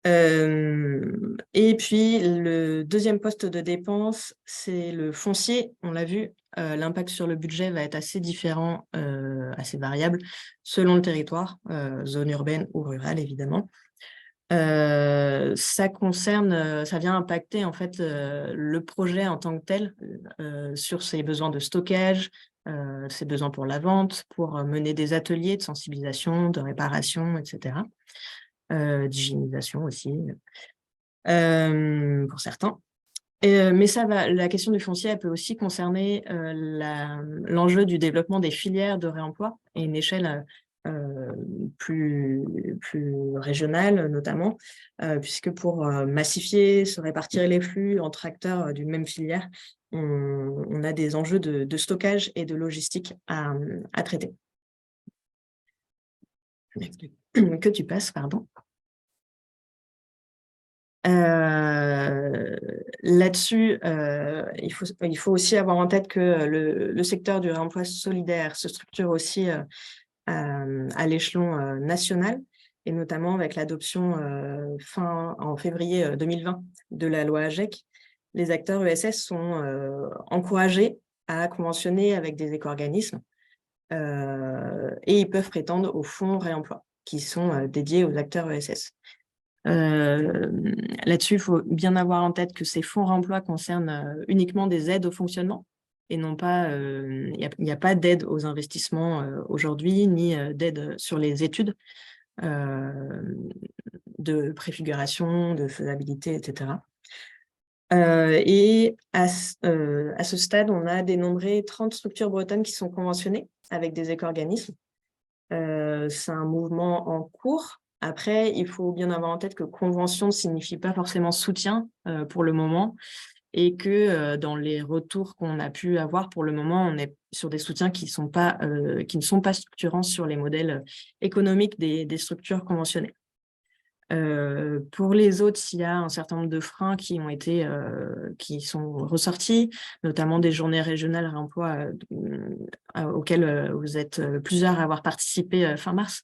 Et puis, le deuxième poste de dépense, c'est le foncier. On l'a vu, l'impact sur le budget va être assez différent, assez variable, selon le territoire, zone urbaine ou rurale, évidemment. Ça vient impacter en fait le projet en tant que tel sur ses besoins de stockage, ses besoins pour la vente, pour mener des ateliers de sensibilisation, de réparation, etc. D'hygiénisation aussi, pour certains. Mais la question du foncier, elle peut aussi concerner l'enjeu du développement des filières de réemploi et une échelle plus régionale notamment, puisque pour massifier, se répartir les flux entre acteurs d'une même filière, on a des enjeux de stockage et de logistique à traiter. Que tu passes, pardon. Là-dessus, il faut aussi avoir en tête que le secteur du réemploi solidaire se structure aussi à l'échelon national, et notamment avec l'adoption en février 2020 de la loi AGEC. Les acteurs ESS sont encouragés à conventionner avec des éco-organismes et ils peuvent prétendre aux fonds réemploi qui sont dédiés aux acteurs ESS. Là-dessus, il faut bien avoir en tête que ces fonds réemploi concernent uniquement des aides au fonctionnement et non pas, il n'y a pas d'aide aux investissements aujourd'hui, ni d'aide sur les études de préfiguration, de faisabilité, etc. Et à ce stade, on a dénombré 30 structures bretonnes qui sont conventionnées avec des éco-organismes. C'est un mouvement en cours. Après, il faut bien avoir en tête que convention ne signifie pas forcément soutien pour le moment, et que dans les retours qu'on a pu avoir pour le moment, on est sur des soutiens qui ne sont pas structurants sur les modèles économiques des structures conventionnées. Pour les autres, il y a un certain nombre de freins qui sont ressortis, notamment des journées régionales réemploi auxquelles vous êtes plusieurs à avoir participé fin mars.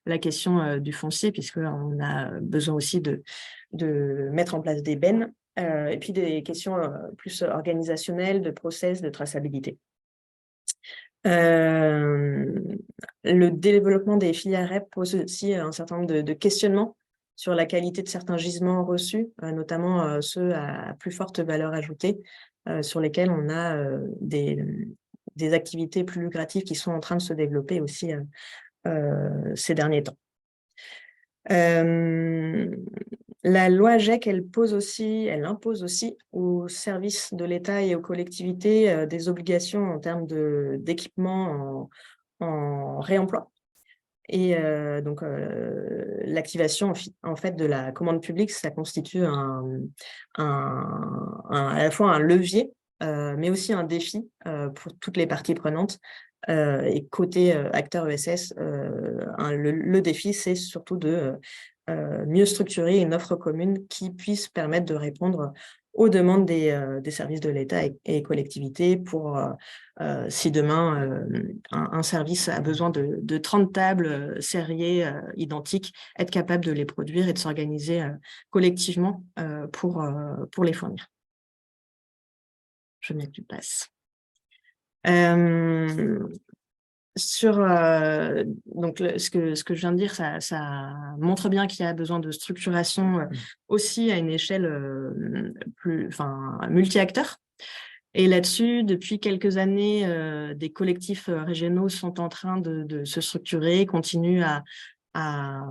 La question du foncier, puisqu'on a besoin aussi de mettre en place des bennes, et puis des questions plus organisationnelles, de process, de traçabilité. Le développement des filières REP pose aussi un certain nombre de questionnements sur la qualité de certains gisements reçus, notamment ceux à plus forte valeur ajoutée, sur lesquels on a des activités plus lucratives qui sont en train de se développer aussi ces derniers temps. La loi AGEC, elle impose aussi aux services de l'État et aux collectivités des obligations en termes d'équipement en réemploi. Et donc, l'activation en fait de la commande publique, ça constitue à la fois un levier, mais aussi un défi pour toutes les parties prenantes. Et côté acteur ESS, le défi, c'est surtout de mieux structurer une offre commune qui puisse permettre de répondre aux demandes des services de l'État et collectivités pour, si demain un service a besoin de 30 tables serrées identiques, être capable de les produire et de s'organiser collectivement pour les fournir. Je mets que tu passes. Donc ce que je viens de dire, ça montre bien qu'il y a besoin de structuration aussi à une échelle multi-acteurs. Et là-dessus, depuis quelques années, des collectifs régionaux sont en train de se structurer, continuent à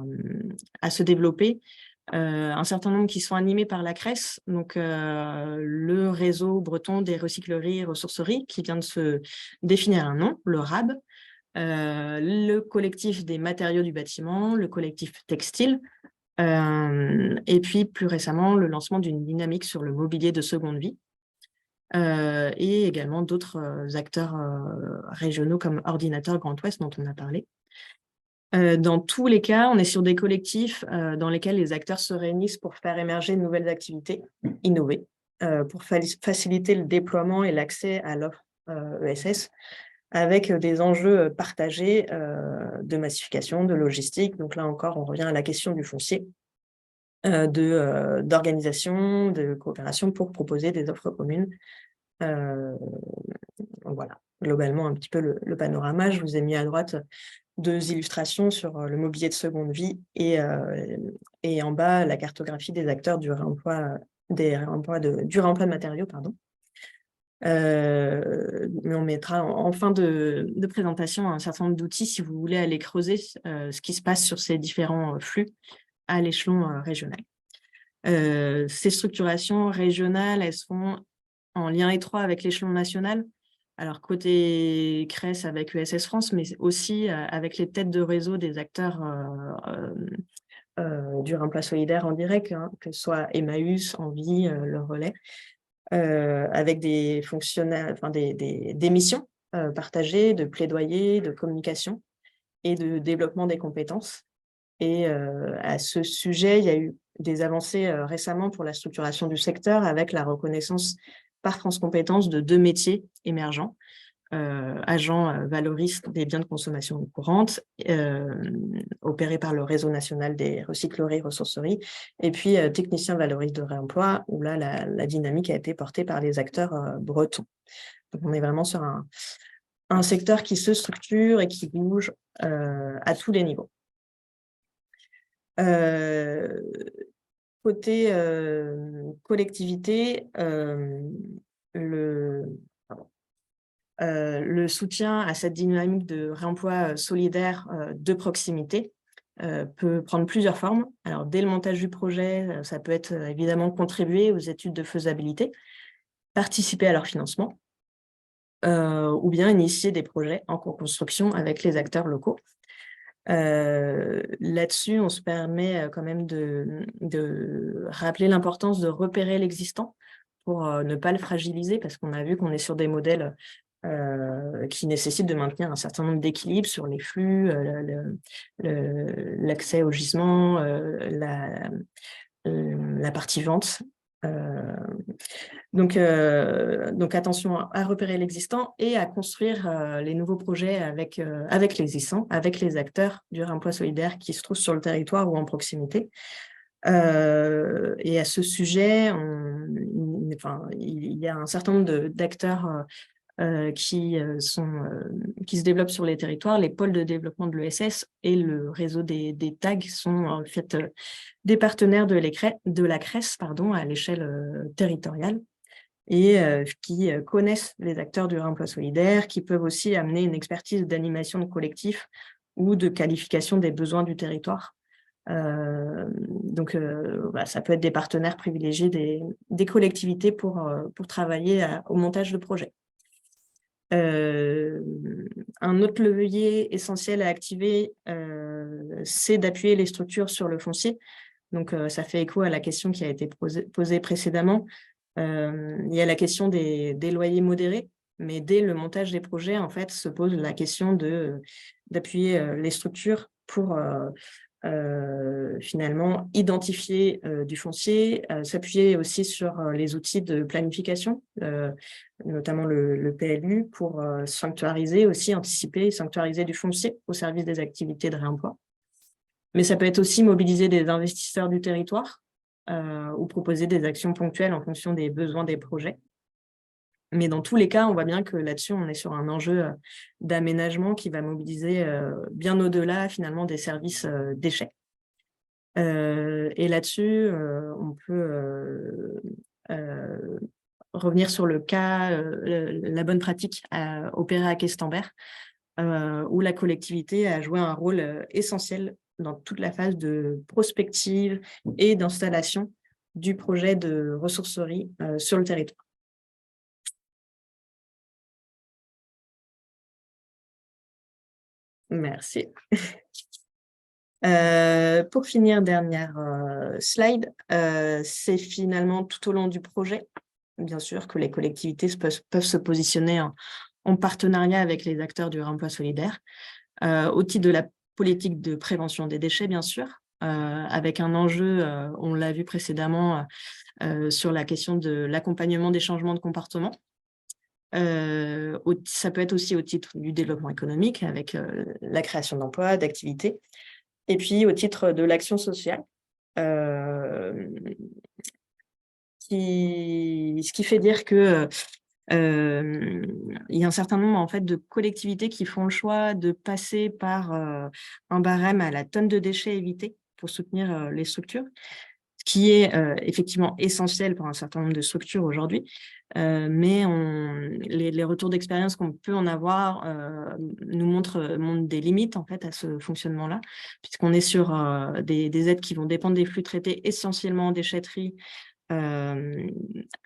se développer. Un certain nombre qui sont animés par la CRES, donc le réseau breton des recycleries et ressourceries, qui vient de se définir un nom, le RAB, le collectif des matériaux du bâtiment, le collectif textile, et puis plus récemment, le lancement d'une dynamique sur le mobilier de seconde vie, et également d'autres acteurs régionaux comme Ordinateur Grand Ouest, dont on a parlé. Dans tous les cas, on est sur des collectifs dans lesquels les acteurs se réunissent pour faire émerger de nouvelles activités, innover, pour faciliter le déploiement et l'accès à l'offre ESS, avec des enjeux partagés de massification, de logistique. Donc là encore, on revient à la question du foncier. d'organisation, de coopération pour proposer des offres communes. Voilà, globalement, un petit peu le panorama. Je vous ai mis à droite 2 illustrations sur le mobilier de seconde vie et en bas, la cartographie des acteurs du réemploi, du réemploi de matériaux, pardon. Mais on mettra en fin de présentation un certain nombre d'outils si vous voulez aller creuser ce qui se passe sur ces différents flux à l'échelon régional. Ces structurations régionales, elles sont en lien étroit avec l'échelon national. Alors, côté CRES avec ESS France, mais aussi avec les têtes de réseau des acteurs du réemploi solidaire en direct, hein, que ce soit Emmaüs, Envie, Le Relais, avec des fonctionnaires, enfin des missions partagées de plaidoyer, de communication et de développement des compétences. Et à ce sujet, il y a eu des avancées récemment pour la structuration du secteur avec la reconnaissance par France Compétences de 2 métiers émergents, agents valoristes des biens de consommation courante, opérés par le réseau national des recycleries-ressourceries, et puis technicien valoriste de réemploi, où là, la dynamique a été portée par les acteurs bretons. Donc, on est vraiment sur un secteur qui se structure et qui bouge à tous les niveaux. Côté collectivité, le soutien à cette dynamique de réemploi solidaire de proximité peut prendre plusieurs formes. Alors, dès le montage du projet, ça peut être évidemment contribuer aux études de faisabilité, participer à leur financement, ou bien initier des projets en co-construction avec les acteurs locaux. Là-dessus, on se permet quand même de rappeler l'importance de repérer l'existant pour ne pas le fragiliser, parce qu'on a vu qu'on est sur des modèles qui nécessitent de maintenir un certain nombre d'équilibres sur les flux, l'accès au gisement, la partie vente. Donc attention à repérer l'existant et à construire les nouveaux projets avec l'existant, avec les acteurs du réemploi solidaire qui se trouvent sur le territoire ou en proximité. Et à ce sujet, il y a un certain nombre d'acteurs qui se développent sur les territoires. Les pôles de développement de l'ESS et le réseau des tags sont en fait des partenaires de la CRES à l'échelle territoriale, et qui connaissent les acteurs du réemploi solidaire, qui peuvent aussi amener une expertise d'animation de collectif ou de qualification des besoins du territoire. Donc, ça peut être des partenaires privilégiés des collectivités pour travailler au montage de projets. Un autre levier essentiel à activer, c'est d'appuyer les structures sur le foncier. Donc, ça fait écho à la question qui a été posée précédemment. Il y a la question des loyers modérés, mais dès le montage des projets, en fait, se pose la question d'appuyer les structures pour finalement identifier du foncier, s'appuyer aussi sur les outils de planification, notamment le PLU, pour sanctuariser aussi, anticiper et sanctuariser du foncier au service des activités de réemploi. Mais ça peut être aussi mobiliser des investisseurs du territoire ou proposer des actions ponctuelles en fonction des besoins des projets. Mais dans tous les cas, on voit bien que là-dessus, on est sur un enjeu d'aménagement qui va mobiliser bien au-delà finalement des services déchets. Et là-dessus, on peut revenir sur le cas, la bonne pratique opérée à Questembert, où la collectivité a joué un rôle essentiel dans toute la phase de prospective et d'installation du projet de ressourcerie sur le territoire. Merci. Pour finir, dernière slide, c'est finalement tout au long du projet, bien sûr, que les collectivités peuvent se positionner en partenariat avec les acteurs du réemploi solidaire, au titre de la politique de prévention des déchets, bien sûr, avec un enjeu, on l'a vu précédemment, sur la question de l'accompagnement des changements de comportement. Ça peut être aussi au titre du développement économique, avec la création d'emplois, d'activités, et puis au titre de l'action sociale, ce qui fait dire que il y a un certain nombre en fait, de collectivités qui font le choix de passer par un barème à la tonne de déchets évités pour soutenir les structures, ce qui est effectivement essentiel pour un certain nombre de structures aujourd'hui. Mais les retours d'expérience qu'on peut en avoir nous montrent des limites en fait, à ce fonctionnement-là, puisqu'on est sur des aides qui vont dépendre des flux traités essentiellement en déchetterie,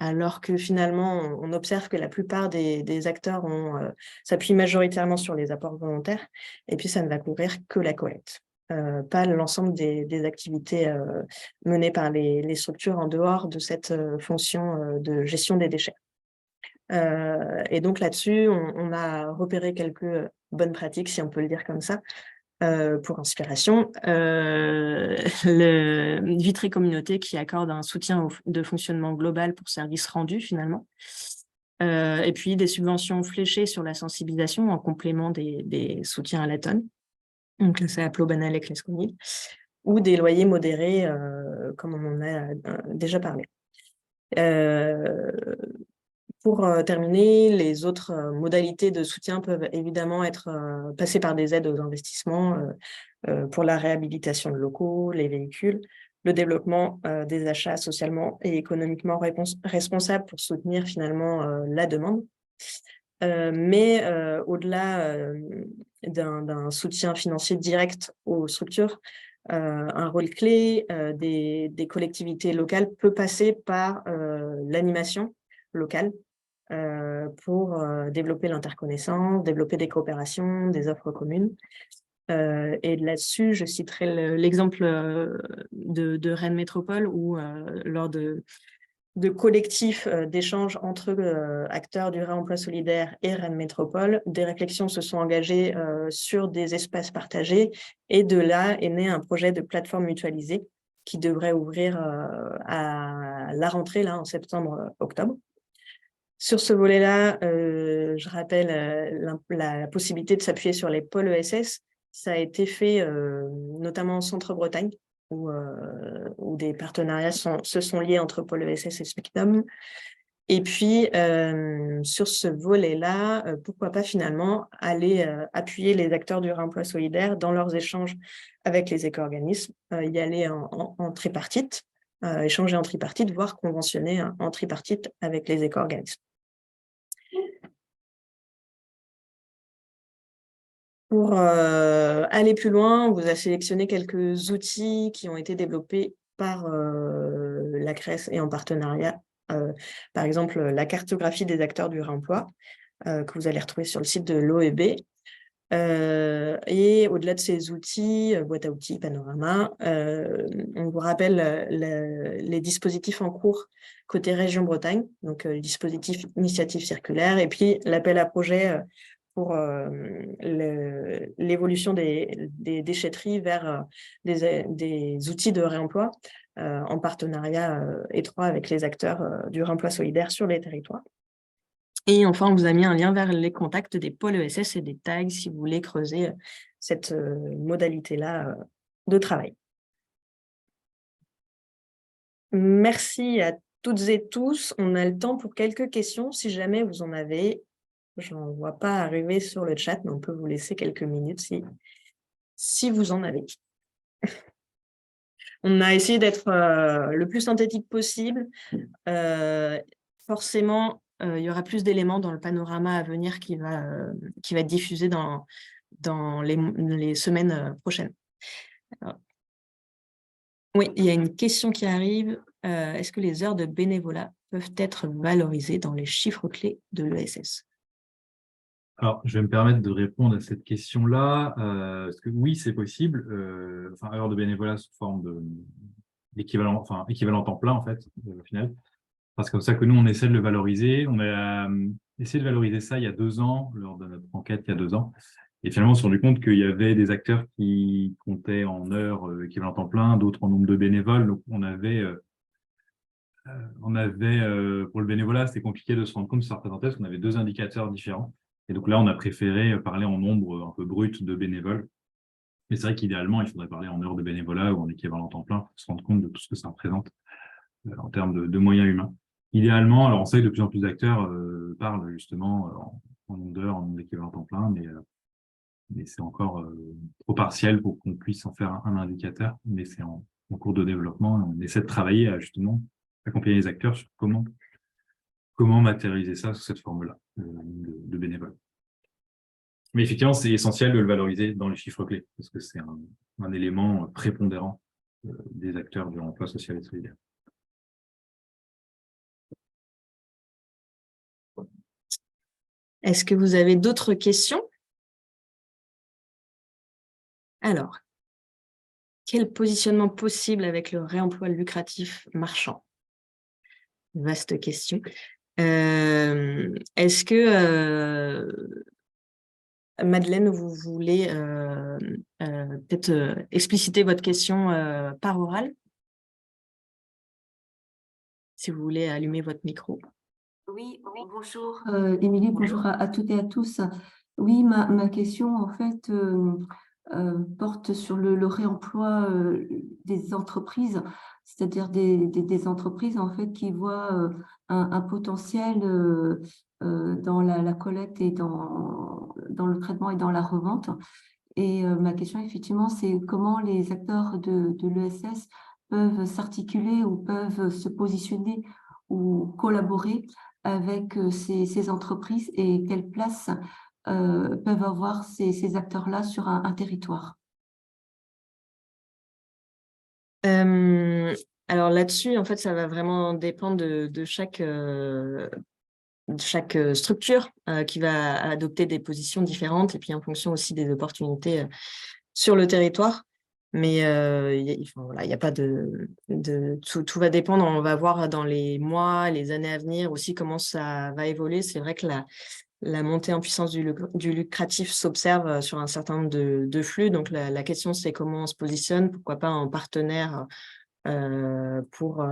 alors que finalement, on observe que la plupart des acteurs s'appuient majoritairement sur les apports volontaires, et puis ça ne va couvrir que la collecte, pas l'ensemble des activités menées par les structures en dehors de cette fonction de gestion des déchets. Et donc là-dessus, on a repéré quelques bonnes pratiques, si on peut le dire comme ça, pour inspiration, le Vitré Communauté qui accorde un soutien de fonctionnement global pour services rendus finalement, et puis des subventions fléchées sur la sensibilisation en complément des soutiens à la tonne, donc là c'est Applo, Banalec, Lesconil, ou des loyers modérés comme on en a déjà parlé. Pour terminer, les autres modalités de soutien peuvent évidemment être passées par des aides aux investissements pour la réhabilitation de locaux, les véhicules, le développement des achats socialement et économiquement responsables pour soutenir finalement la demande. Mais au-delà d'un soutien financier direct aux structures, un rôle clé des collectivités locales peut passer par l'animation locale, pour développer l'interconnaissance, développer des coopérations, des offres communes. Et là-dessus, je citerai l'exemple de Rennes Métropole où, lors de collectifs d'échanges entre acteurs du réemploi solidaire et Rennes Métropole, des réflexions se sont engagées sur des espaces partagés, et de là est né un projet de plateforme mutualisée qui devrait ouvrir à la rentrée, là, en septembre-octobre. Sur ce volet-là, je rappelle la possibilité de s'appuyer sur les pôles ESS. Ça a été fait notamment en Centre-Bretagne, où des partenariats se sont liés entre pôle ESS et Spectrum. Et puis, sur ce volet-là, pourquoi pas finalement aller appuyer les acteurs du réemploi solidaire dans leurs échanges avec les éco-organismes, y aller en tripartite, échanger en tripartite, voire conventionner en tripartite avec les éco-organismes. Pour aller plus loin, on vous a sélectionné quelques outils qui ont été développés par la CRES et en partenariat. Par exemple, la cartographie des acteurs du réemploi, que vous allez retrouver sur le site de l'OEB. Et au-delà de ces outils, boîte à outils, panorama, on vous rappelle les dispositifs en cours côté région Bretagne, donc le dispositif initiative circulaire, et puis l'appel à projet pour l'évolution des déchetteries vers des outils de réemploi en partenariat étroit avec les acteurs du réemploi solidaire sur les territoires. Et enfin, on vous a mis un lien vers les contacts des pôles ESS et des tags si vous voulez creuser cette modalité-là de travail. Merci à toutes et tous. On a le temps pour quelques questions, si jamais vous en avez. Je n'en vois pas arriver sur le chat, mais on peut vous laisser quelques minutes si vous en avez. On a essayé d'être le plus synthétique possible. Forcément, il y aura plus d'éléments dans le panorama à venir qui va être diffusé dans les semaines prochaines. Alors, oui, il y a une question qui arrive. Est-ce que les heures de bénévolat peuvent être valorisées dans les chiffres clés de l'ESS ? Alors, je vais me permettre de répondre à cette question-là, parce que oui, c'est possible. Heures de bénévolat sous forme d'équivalent, équivalent temps plein, en fait, au final. C'est comme ça que nous, on essaie de le valoriser. On a essayé de valoriser ça il y a 2 ans, lors de notre enquête il y a 2 ans. Et finalement, on s'est rendu compte qu'il y avait des acteurs qui comptaient en heures équivalent temps plein, d'autres en nombre de bénévoles. Donc, on avait pour le bénévolat, c'était compliqué de se rendre compte de ça représentait, parce qu'on avait 2 indicateurs différents. Et donc là, on a préféré parler en nombre un peu brut de bénévoles. Mais c'est vrai qu'idéalement, il faudrait parler en heures de bénévolat ou en équivalent temps plein pour se rendre compte de tout ce que ça représente en termes de moyens humains. Idéalement, alors on sait que de plus en plus d'acteurs parlent justement en nombre d'heures, en nombre d'équivalent temps plein, mais c'est encore trop partiel pour qu'on puisse en faire un indicateur. Mais c'est en cours de développement. On essaie de travailler à justement accompagner les acteurs sur comment matérialiser ça sous cette forme-là de bénévoles. Mais effectivement, c'est essentiel de le valoriser dans les chiffres clés, parce que c'est un élément prépondérant des acteurs du emploi social et solidaire. Est-ce que vous avez d'autres questions? Alors, quel positionnement possible avec le réemploi lucratif marchand? Vaste question. Est-ce que, Madeleine, vous voulez peut-être expliciter votre question par oral? Si vous voulez allumer votre micro. Oui, bonjour Émilie, bonjour à toutes et à tous. Oui, ma question en fait porte sur le réemploi des entreprises, c'est-à-dire des entreprises en fait qui voient un potentiel dans la collecte et dans le traitement et dans la revente. Et ma question effectivement, c'est comment les acteurs de l'ESS peuvent s'articuler ou peuvent se positionner ou collaborer avec ces entreprises et quelle place peuvent avoir ces acteurs-là sur un territoire. Alors là-dessus, en fait, ça va vraiment dépendre de chaque structure qui va adopter des positions différentes et puis en fonction aussi des opportunités sur le territoire. Mais il n'y a pas tout va dépendre. On va voir dans les mois, les années à venir aussi comment ça va évoluer. C'est vrai que la montée en puissance du lucratif s'observe sur un certain nombre de flux. Donc, la question, c'est comment on se positionne, pourquoi pas en partenaire pour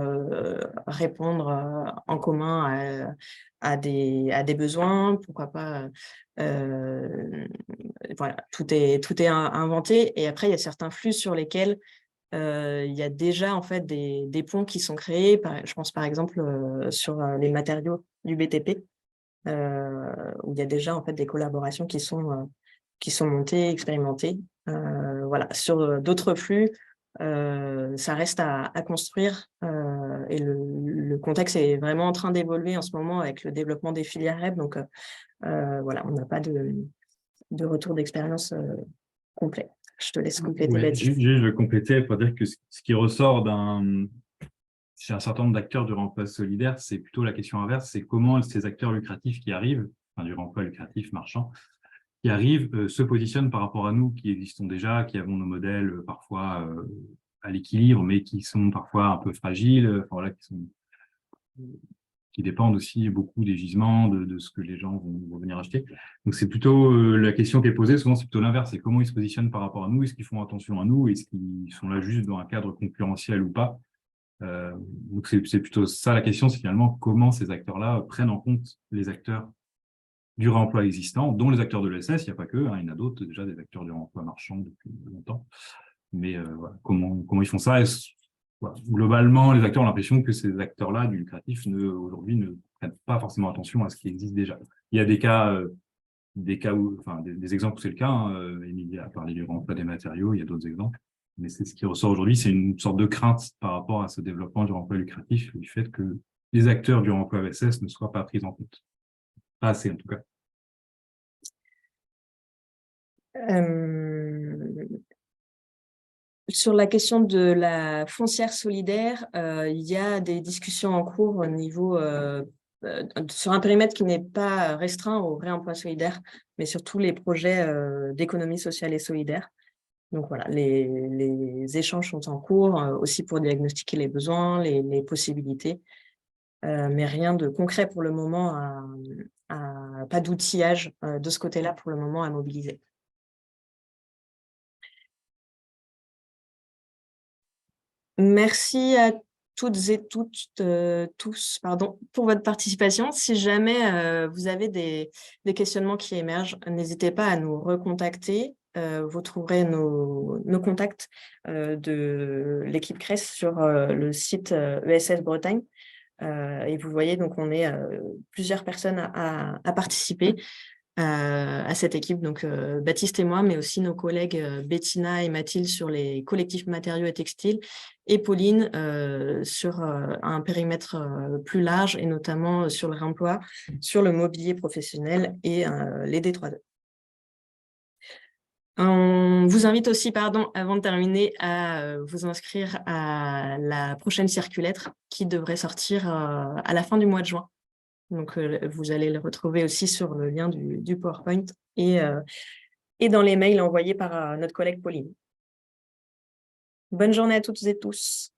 répondre en commun à des besoins, pourquoi pas. Voilà, tout est inventé. Et après, il y a certains flux sur lesquels il y a déjà en fait des ponts qui sont créés. Je pense par exemple sur les matériaux du BTP. Où il y a déjà en fait des collaborations qui sont montées, expérimentées. Voilà. Sur d'autres flux, ça reste à construire et le contexte est vraiment en train d'évoluer en ce moment avec le développement des filières REP. Donc voilà, on n'a pas de retour d'expérience complet. Je te laisse compléter. Ouais, je vais compléter pour dire que ce qui ressort chez un certain nombre d'acteurs du remploi solidaire, c'est plutôt la question inverse, c'est comment ces acteurs lucratifs qui arrivent, enfin du remploi lucratif marchand, qui arrivent, se positionnent par rapport à nous qui existons déjà, qui avons nos modèles parfois à l'équilibre, mais qui sont parfois un peu fragiles, enfin, voilà, qui dépendent aussi beaucoup des gisements, de ce que les gens vont venir acheter. Donc c'est plutôt la question qui est posée, souvent c'est plutôt l'inverse, c'est comment ils se positionnent par rapport à nous, est-ce qu'ils font attention à nous, est-ce qu'ils sont là juste dans un cadre concurrentiel ou pas. Donc c'est plutôt ça la question, c'est finalement comment ces acteurs-là prennent en compte les acteurs du réemploi existant, dont les acteurs de l'ESS, il n'y a pas que, il y en a d'autres, déjà des acteurs du réemploi marchand depuis longtemps. Mais voilà, comment ils font ça voilà. Globalement, les acteurs ont l'impression que ces acteurs-là du lucratif aujourd'hui ne prennent pas forcément attention à ce qui existe déjà. Il y a des cas où, enfin des exemples où c'est le cas, Émilie a parlé du réemploi des matériaux, il y a d'autres exemples. Mais c'est ce qui ressort aujourd'hui, c'est une sorte de crainte par rapport à ce développement du réemploi lucratif, du fait que les acteurs du réemploi ESS ne soient pas pris en compte. Pas assez, en tout cas. Sur la question de la foncière solidaire, il y a des discussions en cours au niveau sur un périmètre qui n'est pas restreint au réemploi solidaire, mais sur tous les projets d'économie sociale et solidaire. Donc voilà, les échanges sont en cours aussi pour diagnostiquer les besoins, les possibilités, mais rien de concret pour le moment, pas d'outillage de ce côté-là pour le moment à mobiliser. Merci à toutes et tous pour votre participation. Si jamais vous avez des questionnements qui émergent, n'hésitez pas à nous recontacter. vous trouverez nos contacts de l'équipe CRES sur le site ESS Bretagne. Et vous voyez, donc on est plusieurs personnes à participer à cette équipe, donc Baptiste et moi, mais aussi nos collègues Bettina et Mathilde sur les collectifs matériaux et textiles, et Pauline sur un périmètre plus large, et notamment sur le réemploi, sur le mobilier professionnel et les D3E. On vous invite aussi, avant de terminer, à vous inscrire à la prochaine circulettre qui devrait sortir à la fin du mois de juin. Donc, vous allez le retrouver aussi sur le lien du PowerPoint et dans les mails envoyés par notre collègue Pauline. Bonne journée à toutes et tous.